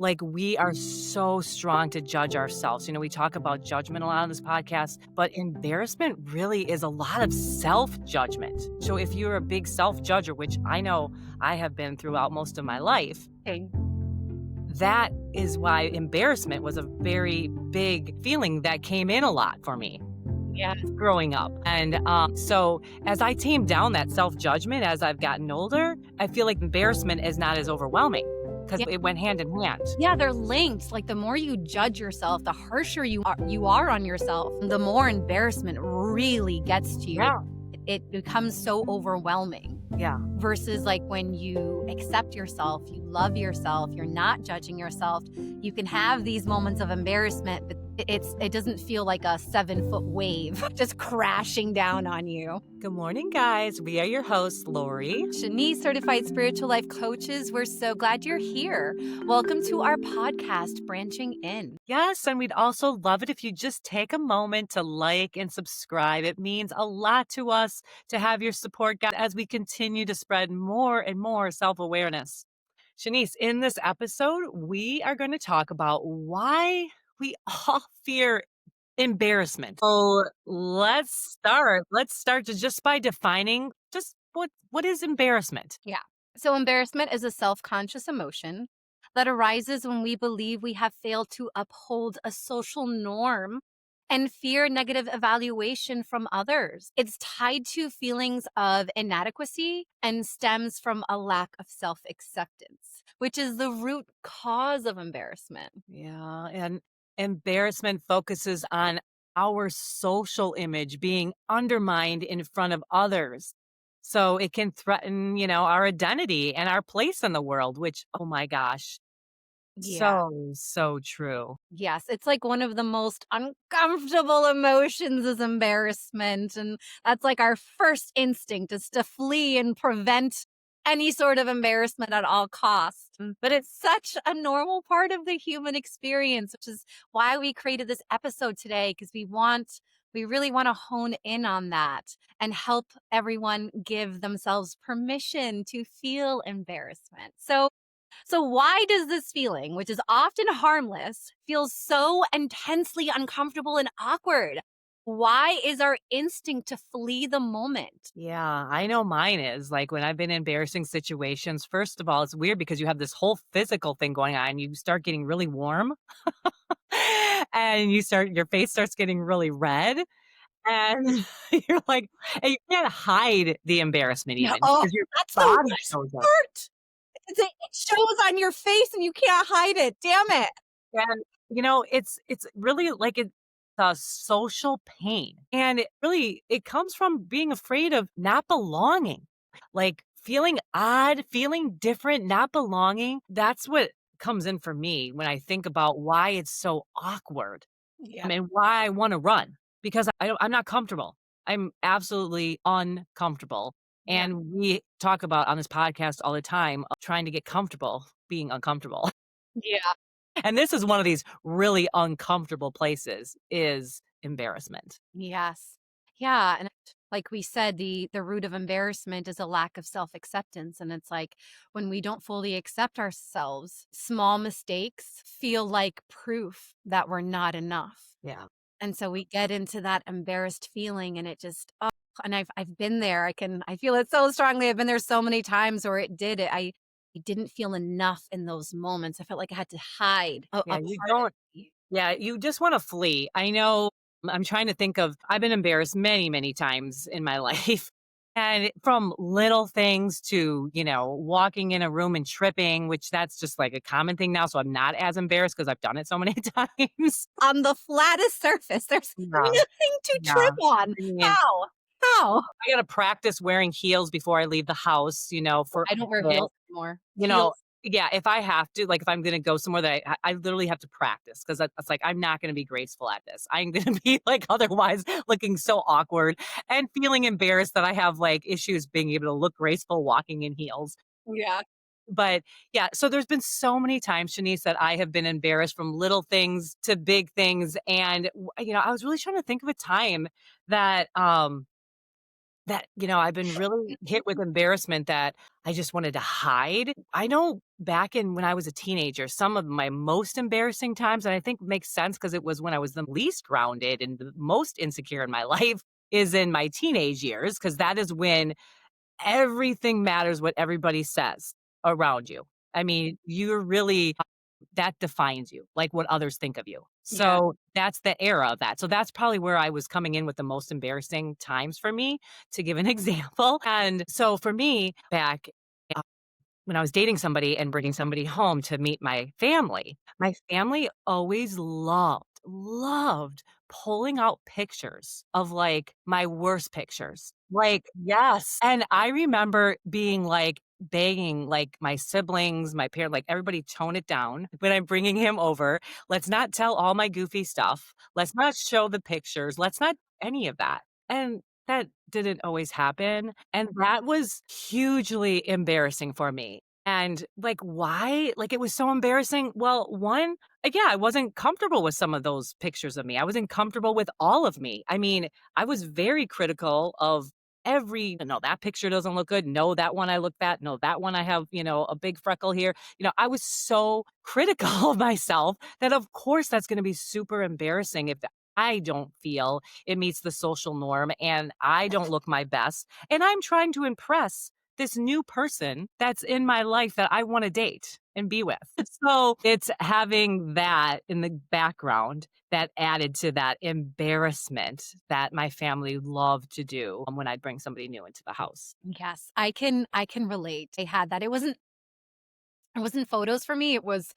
Like, we are so strong to judge ourselves. We talk about judgment a lot on this podcast, but embarrassment really is a lot of self-judgment. So if you're a big self-judger, which I know I have been throughout most of my life, Okay. that is why embarrassment was a very big feeling that came in a lot for me Yeah. growing up. And so as I tamed down that self-judgment as I've gotten older, I feel like embarrassment is not as overwhelming because Yeah. it went hand in hand. Yeah, they're linked. Like the more you judge yourself, the harsher you are on yourself, the more embarrassment really gets to you. Yeah. It becomes so overwhelming. Yeah. Versus like when you accept yourself, you love yourself, you're not judging yourself, you can have these moments of embarrassment, but it doesn't feel like a 7-foot wave just crashing down on you. Good morning, guys. We are your hosts, Lori. Shenisse, certified spiritual life coaches. We're so glad you're here. Welcome to our podcast, Branching In. Yes, and we'd also love it if you just take a moment to like and subscribe. It means a lot to us to have your support, guys, as we continue to spread more and more self-awareness. Shenisse, in this episode, we are going to talk about why we all fear embarrassment. So let's start. Let's start just by defining just what is embarrassment? Yeah. So embarrassment is a self-conscious emotion that arises when we believe we have failed to uphold a social norm and fear negative evaluation from others. It's tied to feelings of inadequacy and stems from a lack of self-acceptance, which is the root cause of embarrassment. Yeah, and embarrassment focuses on our social image being undermined in front of others. So it can threaten, our identity and our place in the world, which, oh my gosh, Yeah. so true. Yes, it's like one of the most uncomfortable emotions is embarrassment. And that's like our first instinct is to flee and prevent any sort of embarrassment at all costs. But it's such a normal part of the human experience, which is why we created this episode today, because we really want to hone in on that and help everyone give themselves permission to feel embarrassment. So why does this feeling, which is often harmless, feel so intensely uncomfortable and awkward? Why is our instinct to flee the moment? Yeah, I know mine is like when I've been in embarrassing situations. First of all, it's weird because you have this whole physical thing going on. You start getting really warm and your face starts getting really red. And you're like, and you can't hide the embarrassment No, even oh, because your that's the body worst shows up. part. It shows on your face and you can't hide it. Damn it. And, it's really like it's a social pain. And it comes from being afraid of not belonging, like feeling odd, feeling different, not belonging. That's what comes in for me when I think about why it's so awkward. I Yeah. mean, why I want to run because I'm not comfortable. I'm absolutely uncomfortable. Yeah. And we talk about on this podcast all the time trying to get comfortable being uncomfortable. Yeah. And this is one of these really uncomfortable places is embarrassment. Yes. Yeah, and like we said, the root of embarrassment is a lack of self-acceptance, and it's like when we don't fully accept ourselves, small mistakes feel like proof that we're not enough. Yeah. And so we get into that embarrassed feeling and it just and I've been there. I feel it so strongly. I've been there so many times where I didn't feel enough in those moments. I felt like I had to hide a Yeah, you part of don't me. yeah, you just wanna flee. I know I'm trying to think of I've been embarrassed many, many times in my life. And from little things to, walking in a room and tripping, which that's just like a common thing now, so I'm not as embarrassed because 'cause I've done it so many times. On the flattest surface, there's Yeah, nothing to yeah. trip on. I mean, How? How? I gotta practice wearing heels before I leave the house, for I don't wear a bit. heels anymore. You know Heels. yeah, if I have to, like, if I'm gonna go somewhere that I literally have to practice 'cause it's like, I'm not gonna be graceful at this. I'm gonna be, like, otherwise looking so awkward and feeling embarrassed that I have, like, issues being able to look graceful walking in heels. Yeah. But, yeah, so there's been so many times, Shanice, that I have been embarrassed from little things to big things, and, I was really trying to think of a time that, that, I've been really hit with embarrassment that I just wanted to hide. I know back in when I was a teenager, some of my most embarrassing times, and I think makes sense because it was when I was the least grounded and the most insecure in my life, is in my teenage years, because that is when everything matters what everybody says around you. I mean, you're really that defines you, like what others think of you. Yeah. So that's the era of that. So that's probably where I was coming in with the most embarrassing times for me, to give an example. And so for me, back when I was dating somebody and bringing somebody home to meet my family always loved pulling out pictures of, like, my worst pictures. Like, yes. And I remember being, like, begging, like, my siblings, my parent, like, "Everybody tone it down when I'm bringing him over. Let's not tell all my goofy stuff. Let's not show the pictures. Let's not any of that." And that didn't always happen, and that was hugely embarrassing for me. And, like, why? Like, it was so embarrassing. Well, one, yeah, I wasn't comfortable with some of those pictures of me. I wasn't comfortable with all of me. I mean, I was very critical of no, that picture doesn't look good. No, that one I look fat. No, that one I have, a big freckle here. I was so critical of myself that, of course, that's going to be super embarrassing if I don't feel it meets the social norm and I don't look my best. And I'm trying to impress this new person that's in my life that I wanna date and be with. So, it's having that in the background that added to that embarrassment that my family loved to do, when I'd bring somebody new into the house. Yes, I can relate. I had that. It wasn't photos for me, it was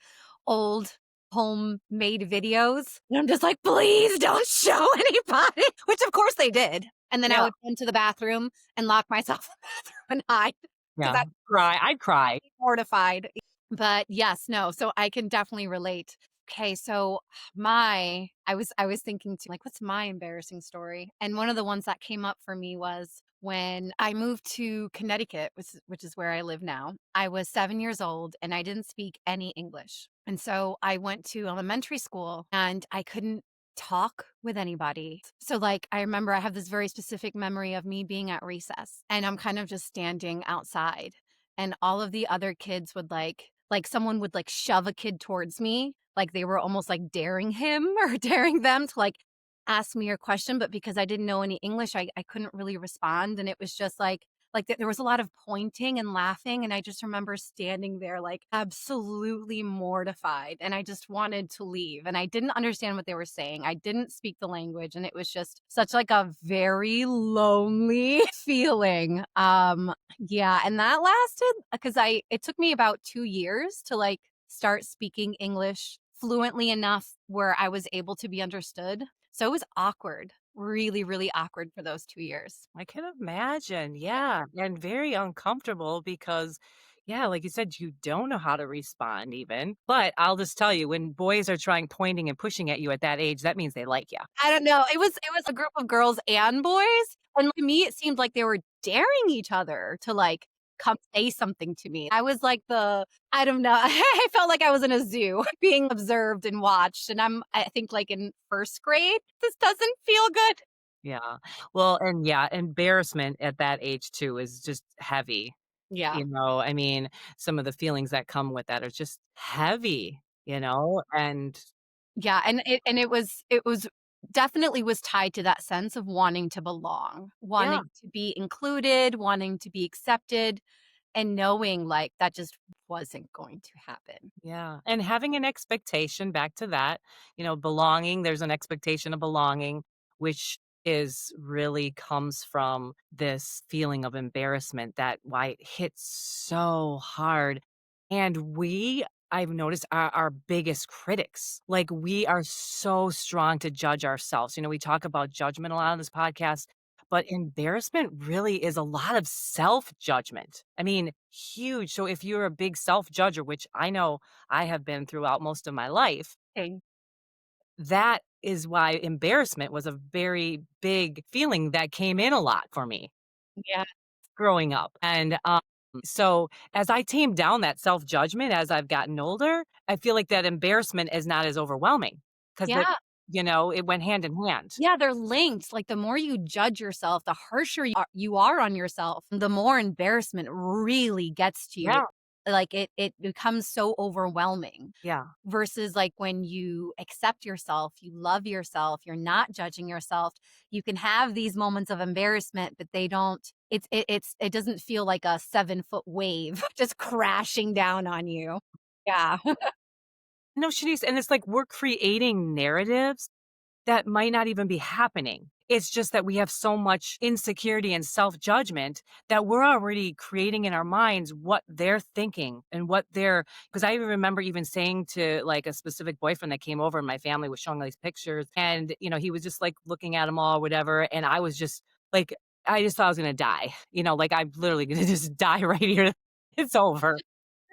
old homemade videos, and I'm just like, "Please don't show anybody," which of course they did, and then I Yeah, would run to the bathroom and lock myself in the bathroom and hide because yeah. I I'd cry. was mortified. But yes, no, so I can definitely relate. Okay, so I was thinking too, like, what's my embarrassing story? And one of the ones that came up for me was when I moved to Connecticut, which is where I live now. I was 7 years old and I didn't speak any English. And so I went to elementary school and I couldn't talk with anybody. So like I remember I have this very specific memory of me being at recess and I'm kind of just standing outside and all of the other kids would like someone would like shove a kid towards me like they were almost like daring him or daring them to like ask me a question, but because I didn't know any English, I couldn't really respond, and it was just there was a lot of pointing and laughing, and I just remember standing there, like, absolutely mortified, and I just wanted to leave, and I didn't understand what they were saying. I didn't speak the language, and it was just such, like, a very lonely feeling. Yeah, and that lasted because I it took me about 2 years to, like, start speaking English fluently enough where I was able to be understood. So it was awkward, really, really awkward for those 2 years. I can imagine, yeah, and very uncomfortable because, yeah, like you said, you don't know how to respond even. But I'll just tell you, when boys are trying pointing and pushing at you at that age, that means they like you. I don't know, it was a group of girls and boys, and to me, it seemed like they were daring each other to, like, come say something to me. I was like I don't know, I felt like I was in a zoo being observed and watched, and I think, like, in 1st grade. This doesn't feel good. Yeah. Well, and yeah, embarrassment at that age too is just heavy. Yeah. I mean, some of the feelings that come with that are just heavy, and Yeah, and it was definitely was tied to that sense of wanting to belong, yeah. wanting to be included, wanting to be accepted, and knowing, like, that just wasn't going to happen. Yeah, and having an expectation back to that, belonging, there's an expectation of belonging, which is really comes from this feeling of embarrassment that why it hits so hard. And I've noticed, are our biggest critics. Like, we are so strong to judge ourselves. We talk about judgment a lot on this podcast, but embarrassment really is a lot of self-judgment. I mean, huge. So if you're a big self-judger, which I know I have been throughout most of my life, Okay. that is why embarrassment was a very big feeling that came in a lot for me Yeah. growing up. And so as I tamed down that self-judgment as I've gotten older, I feel like that embarrassment is not as overwhelming because Yeah. it went hand in hand. Yeah, they're linked. Like, the more you judge yourself, the harsher you are on yourself, the more embarrassment really gets to you. Yeah. Like, it becomes so overwhelming Yeah. versus, like, when you accept yourself, you love yourself, you're not judging yourself, you can have these moments of embarrassment, but they don't it doesn't feel like a 7-foot wave just crashing down on you. Yeah. No, Shanice, and it's like we're creating narratives that might not even be happening. It's just that we have so much insecurity and self-judgment that we're already creating in our minds what they're thinking and what they're, because I even remember even saying to like a specific boyfriend that came over and my family was showing all these pictures and he was just like looking at them all, whatever. And I was just like, I just thought I was gonna die. Like I'm literally gonna just die right here. It's over.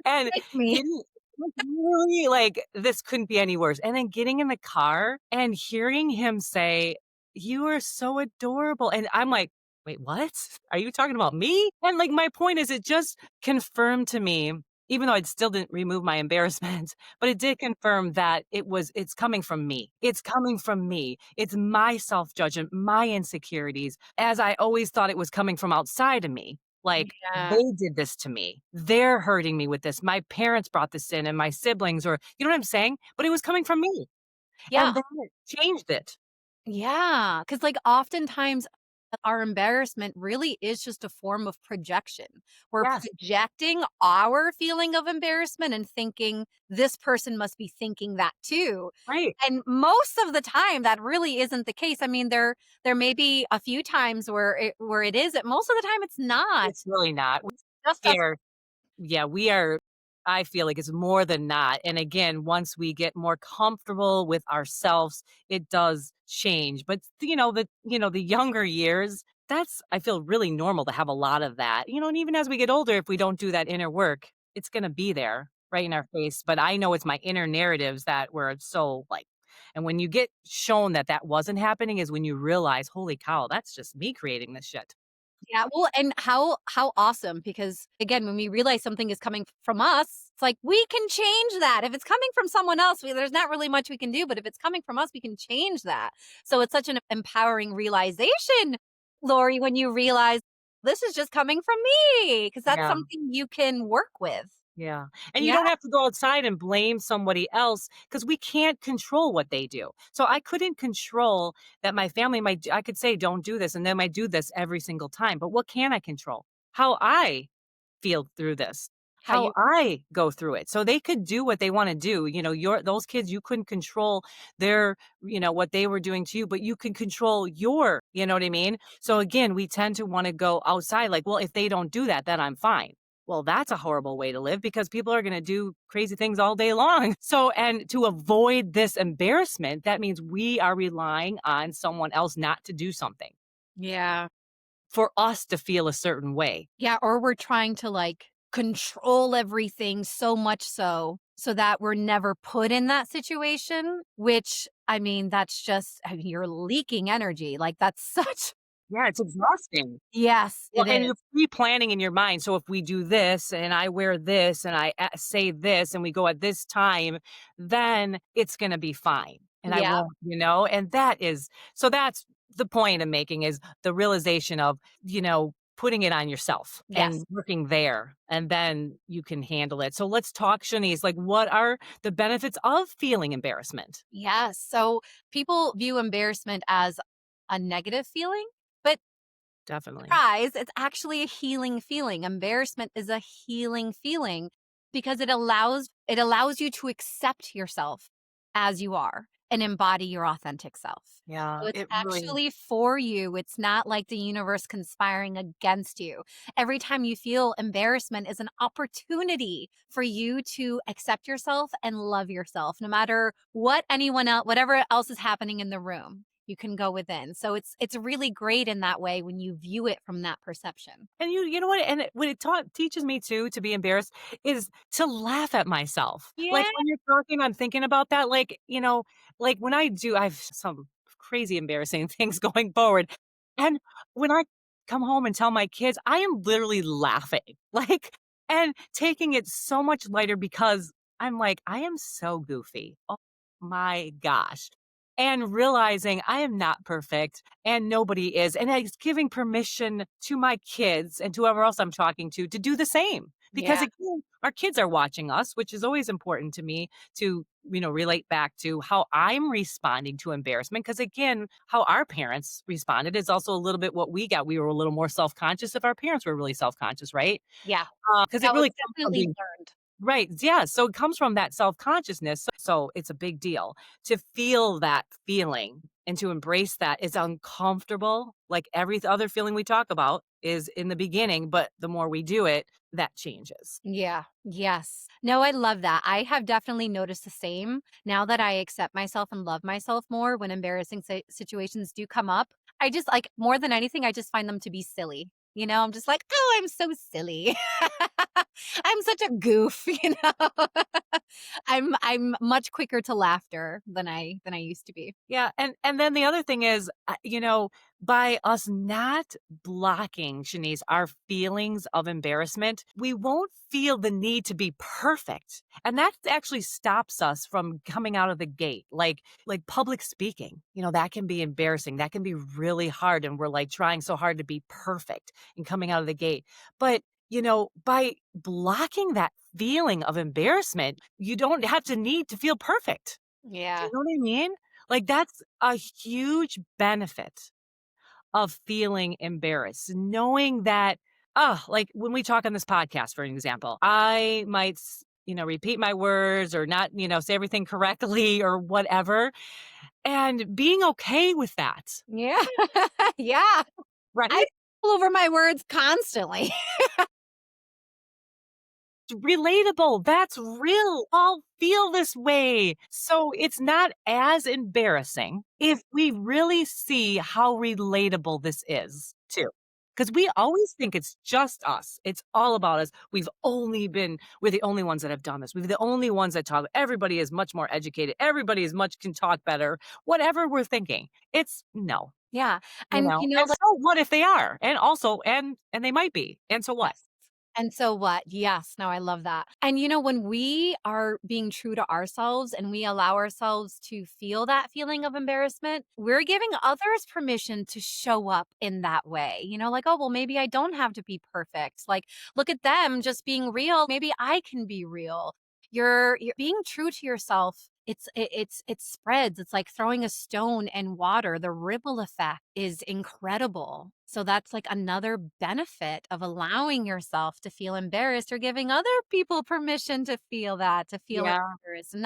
And Like me. getting like, literally, like, this couldn't be any worse, and then getting in the car and hearing him say, "You are so adorable," and I'm like, "Wait, what? Are you talking about me?" And, like, my point is it just confirmed to me, even though it still didn't remove my embarrassment, but it did confirm that it's coming from me. It's coming from me. It's my self-judgment, my insecurities, as I always thought it was coming from outside of me. Like, Yeah. they did this to me. They're hurting me with this. My parents brought this in and my siblings or you know what I'm saying? But it was coming from me. Yeah. And then it changed it. Yeah, because like, oftentimes, our embarrassment really is just a form of projection. We're Yes. projecting our feeling of embarrassment and thinking, "This person must be thinking that too." Right. And most of the time, that really isn't the case. I mean, there may be a few times where it is, most of the time it's not. It's really not. It's just We us. are yeah, we are I feel like it's more than not. And again, once we get more comfortable with ourselves, it does change. But the younger years, that's I feel really normal to have a lot of that. And even as we get older, if we don't do that inner work, it's gonna be there right in our face. But I know it's my inner narratives that were so like and when you get shown that that wasn't happening is when you realize, holy cow, that's just me creating this shit. Yeah, well, and how awesome because again, when we realize something is coming from us, it's like we can change that. If it's coming from someone else, there's not really much we can do, but if it's coming from us, we can change that. So it's such an empowering realization, Lori, when you realize this is just coming from me because that's Yeah. something you can work with. Yeah, and you Yeah. don't have to go outside and blame somebody else because we can't control what they do. So I couldn't control that my family might I could say, "Don't do this," and they might do this every single time, but what can I control? How I feel through this, How how you I go through it. So they could do what they wanna do, your those kids, you couldn't control their what they were doing to you, but you can control you know what I mean? So again, we tend to wanna go outside like, "Well, if they don't do that, then I'm fine." Well, that's a horrible way to live because people are gonna do crazy things all day long. So and to avoid this embarrassment, that means we are relying on someone else not to do something Yeah. for us to feel a certain way. Yeah, or we're trying to, like, control everything so much so that we're never put in that situation, which, I mean, that's just I mean, you're leaking energy, like, that's such Yeah, it's exhausting. Yes, Well, it and is. you're pre-planning in your mind, so if we do this and I wear this and I say this and we go at this time, then it's gonna be fine, and I Yeah, won't, and that is so that's the point I'm making is the realization of, putting it on yourself yes, and working there, and then you can handle it. So let's talk, Shanice, like, what are the benefits of feeling embarrassment? yes, so people view embarrassment as a negative feeling, but Definitely. surprise, it's actually a healing feeling. Embarrassment is a healing feeling because it allows you to accept yourself as you are and embody your authentic self. Yeah, So it's it really actually for you. It's not like the universe conspiring against you. Every time you feel embarrassment is an opportunity for you to accept yourself and love yourself no matter what anyone else whatever else is happening in the room you can go within. So it's really great in that way when you view it from that perception. And you know what? And what it teaches me too to be embarrassed is to laugh at myself. Like Yeah. when you're talking, I'm thinking about that. Like when I have some crazy embarrassing things going forward. And when I come home and tell my kids, I am literally laughing, like, and taking it so much lighter because I'm like, I am so goofy. Oh my gosh. and realizing I am not perfect and nobody is. And it's giving permission to my kids and to whoever else I'm talking to do the same. Because Yeah. again, our kids are watching us, which is always important to me to, relate back to how I'm responding to embarrassment. Because again, how our parents responded is also a little bit what we got. We were a little more self conscious if our parents were really self conscious, right? Yeah. Because it That was really comes from definitely being learned. right. Yeah. So it comes from that self consciousness. So it's a big deal to feel that feeling and to embrace that. It's uncomfortable. Like every other feeling we talk about is in the beginning, but the more we do it, that changes. Yeah. Yes. No, I love that. I have definitely noticed the same. Now that I accept myself and love myself more when embarrassing situations do come up, I just like more than anything, I just find them to be silly. I'm just like, oh, I'm so silly. I'm such a goof, I'm much quicker to laughter than I used to be. Yeah, and then the other thing is, by us not blocking, Shanice, our feelings of embarrassment, we won't feel the need to be perfect, and that actually stops us from coming out of the gate. Like public speaking, that can be embarrassing. That can be really hard, and we're like trying so hard to be perfect and coming out of the gate. But by blocking that feeling of embarrassment, you don't have to need to feel perfect. Do Yeah. you know what I mean? Like, that's a huge benefit of feeling embarrassed, knowing that, like when we talk on this podcast, for an example, I might, repeat my words or not, say everything correctly or whatever, and being okay with that, Yeah. Yeah. I right? stumble over my words constantly. Relatable. That's real. All feel this way. So it's not as embarrassing if we really see how relatable this is, too. Because we always think it's just us. It's all about us. We're the only ones that have done this. We're the only ones that talk. Everybody is much more educated. Everybody is much can talk better. Whatever we're thinking. It's no, Yeah. And and like so what if they are? And also, and they might be. And so what? yes. And so what? Yes. No, I love that. And when we are being true to ourselves and we allow ourselves to feel that feeling of embarrassment, we're giving others permission to show up in that way. Like, oh, well, maybe I don't have to be perfect. Like, look at them just being real. Maybe I can be real. You're being true to yourself. It spreads. It's like throwing a stone in water. The ripple effect is incredible. So that's like another benefit of allowing yourself to feel embarrassed or giving other people permission to feel that, to feel Yeah. embarrassed and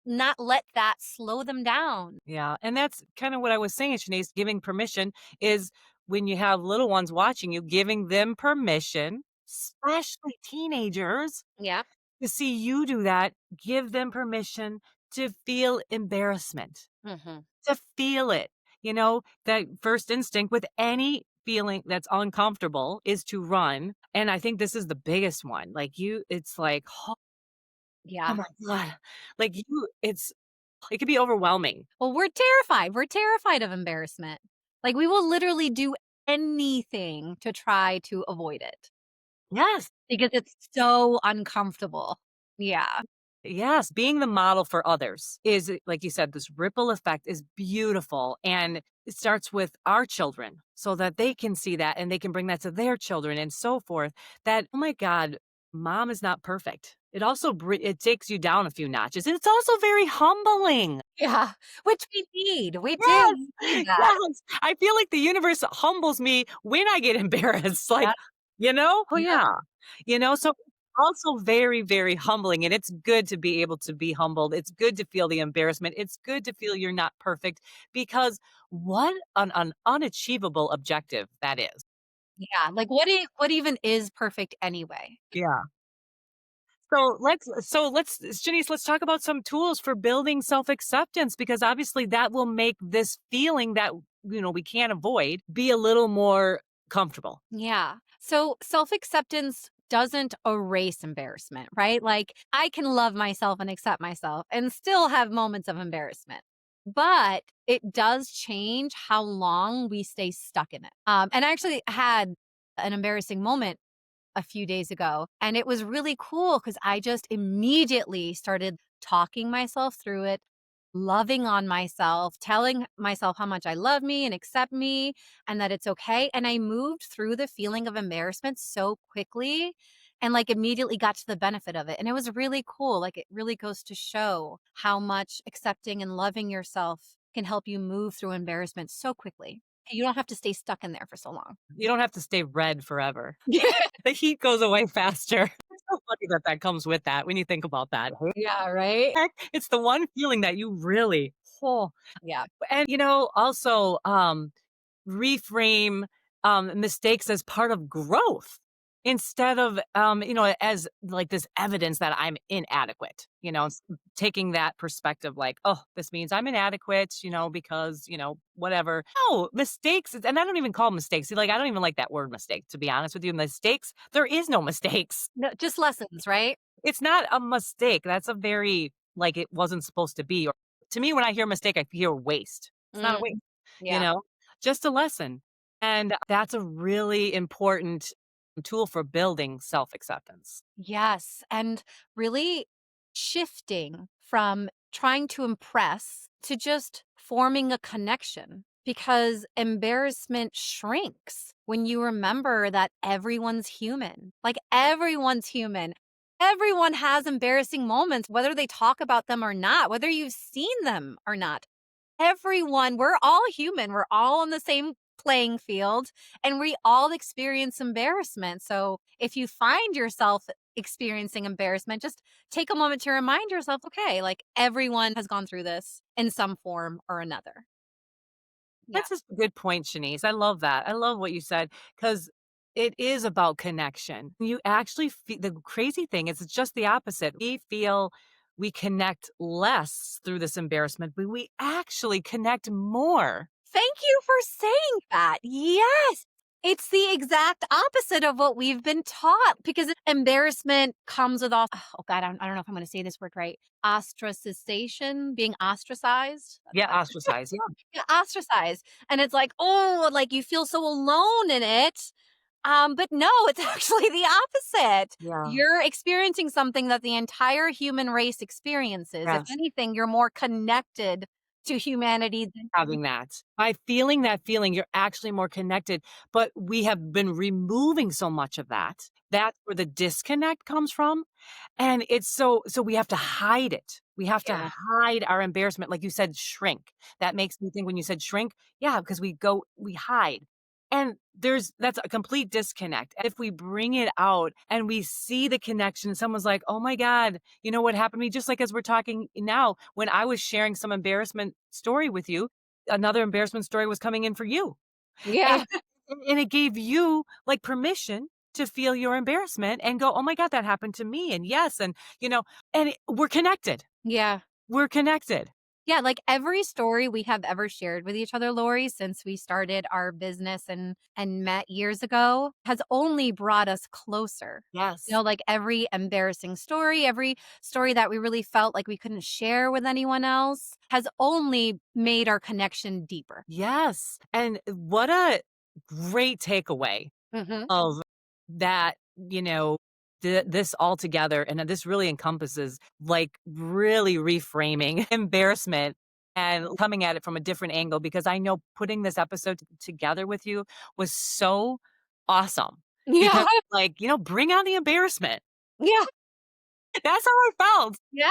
not let that slow them down. Yeah, and that's kind of what I was saying, Shanice, giving permission is when you have little ones watching you, giving them permission, especially teenagers, Yeah. to see you do that, give them permission to feel embarrassment, Mhm. to feel it. That first instinct with any feeling that's uncomfortable is to run. And I think this is the biggest one. It's like, oh Yeah. my God. It can be overwhelming. Well, we're terrified. We're terrified of embarrassment. Like we will literally do anything to try to avoid it Yes. because it's so uncomfortable. Yeah. Yes, being the model for others is, like you said, this ripple effect is beautiful. And it starts with our children so that they can see that and they can bring that to their children and so forth. That, oh my God, mom is not perfect. It also it takes you down a few notches. And it's also very humbling. Yeah. Which we need. We Yes, do need that. yes. I feel like the universe humbles me when I get embarrassed. Yeah. Oh Yep. yeah. So also very, very humbling. And it's good to be able to be humbled. It's good to feel the embarrassment. It's good to feel you're not perfect because what an unachievable objective that is. Yeah. Like what even is perfect anyway? Yeah. So let's Shanice, let's talk about some tools for building self-acceptance because obviously that will make this feeling that we can't avoid be a little more comfortable. Yeah. So self acceptance doesn't erase embarrassment, right? Like I can love myself and accept myself and still have moments of embarrassment. But it does change how long we stay stuck in it. And I actually had an embarrassing moment a few days ago. And it was really cool because I just immediately started talking myself through it. loving on myself, telling myself how much I love me and accept me and that it's okay. And I moved through the feeling of embarrassment so quickly and like immediately got to the benefit of it. And it was really cool. Like it really goes to show how much accepting and loving yourself can help you move through embarrassment so quickly. You don't have to stay stuck in there for so long. You don't have to stay red forever. The heat goes away faster. It's so funny that that comes with that when you think about that. Yeah, right? Heck, it's the one feeling that you really oh, Yeah. and, also, reframe, mistakes as part of growth instead of, as like this evidence that I'm inadequate, taking that perspective like, oh, this means I'm inadequate, because, whatever. No, mistakes, and I don't even call 'em mistakes. Like, I don't even like that word mistake, to be honest with you. Mistakes, there is no mistakes. No, just lessons, right? It's not a mistake. That's a very, like, it wasn't supposed to be. Or to me, when I hear mistake, I hear waste. It's not a Mm, waste, you yeah. know, just a lesson. And that's a really important tool for building self acceptance. Yes, and really shifting from trying to impress to just forming a connection because embarrassment shrinks when you remember that everyone's human. Like everyone's human. Everyone has embarrassing moments, whether they talk about them or not, whether you've seen them or not. Everyone, we're all human. We're all on the same playing field and we all experience embarrassment. So if you find yourself experiencing embarrassment, just take a moment to remind yourself, okay, like everyone has gone through this in some form or another. Yeah. That's just a good point, Shanice. I love that. I love what you said because it is about connection. You actually feel the crazy thing is it's just the opposite. We feel we connect less through this embarrassment, but we actually connect more. Thank you for saying that. Yes. It's the exact opposite of what we've been taught because embarrassment comes with all, oh God, I don't know if I'm going to say this word right. Ostracization, being ostracized. Yeah, ostracized. Yeah. Yeah, ostracized. And it's like, oh, like you feel so alone in it. But no, it's actually the opposite. Yeah. You're experiencing something that the entire human race experiences. If Yes. anything, you're more connected to humanity than Having that. By feeling that feeling, you're actually more connected, but we have been removing so much of that. That's where the disconnect comes from, and it's so we have to hide it. We have to yeah. hide our embarrassment, like you said, shrink. That makes me think when you said shrink, yeah, because we hide. And that's a complete disconnect. If we bring it out and we see the connection, someone's like, "Oh my god, you know what happened to me?" Just like as we're talking now, when I was sharing some embarrassment story with you, another embarrassment story was coming in for you. And Yeah. and it gave you, like, permission to feel your embarrassment and go, "Oh my god, that happened to me." And yes, and, we're connected. Yeah. We're connected. Yeah, like every story we have ever shared with each other, Lori, since we started our business and met years ago, has only brought us closer. Yes. Like every embarrassing story, every story that we really felt like we couldn't share with anyone else has only made our connection deeper. Yes. And what a great takeaway Mhm. of that, this all together, and this really encompasses, like, really reframing embarrassment and coming at it from a different angle because I know putting this episode together with you was so awesome Yeah. because, like, bring on the embarrassment. Yeah. That's how I felt. Yeah.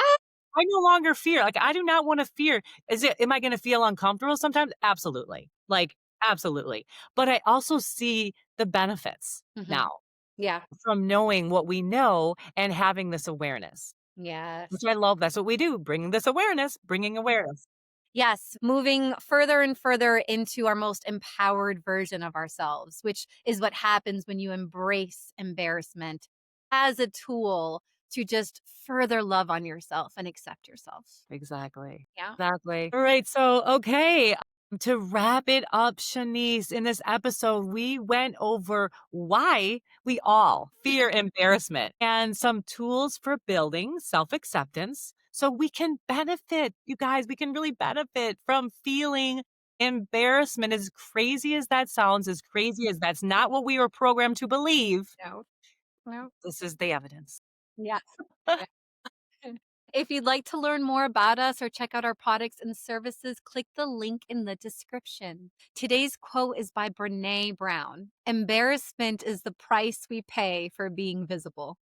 I no longer fear. Like, I do not wanna fear. Am I gonna feel uncomfortable sometimes? Absolutely. Like, absolutely. But I also see the benefits Mhm. now Yeah. from knowing what we know and having this awareness, which Yes. I love. That's what we do, bringing this awareness, bringing awareness. Yes, moving further and further into our most empowered version of ourselves, which is what happens when you embrace embarrassment as a tool to just further love on yourself and accept yourself. Exactly. Yeah. Exactly. All right. So, okay. To wrap it up, Shanice, in this episode, we went over why we all fear embarrassment and some tools for building self acceptance so we can benefit. You guys, we can really benefit from feeling embarrassment. As crazy as that sounds, as crazy as that's not what we were programmed to believe, No. No. this is the evidence. Yeah. Yeah. If you'd like to learn more about us or check out our products and services, click the link in the description. Today's quote is by Brene Brown. Embarrassment is the price we pay for being visible.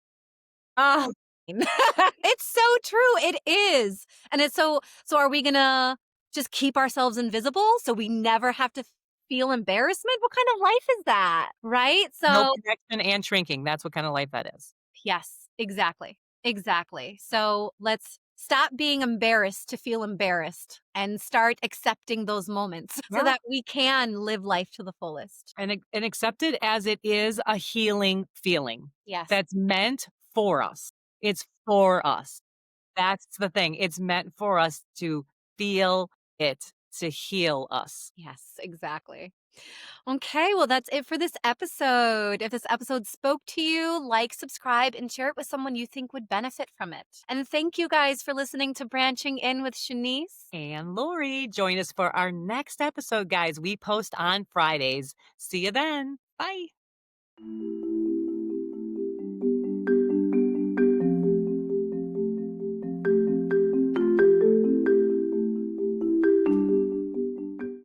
Oh, It's so true. It is. And it's so are we going to just keep ourselves invisible so we never have to feel embarrassment? What kind of life is that? Right? no So, connection and shrinking. That's what kind of life that is. yes, exactly. Exactly. So, let's stop being embarrassed to feel embarrassed and start accepting those moments so Yeah. that we can live life to the fullest. And accept it as it is a healing feeling Yes. that's meant for us. It's for us. That's the thing. It's meant for us to feel it, to heal us. Yes, exactly. Okay, well, that's it for this episode. If this episode spoke to you, like, subscribe, and share it with someone you think would benefit from it. And thank you guys for listening to Branching In with Shanice. And Lori, join us for our next episode, guys. We post on Fridays. See you then. Bye.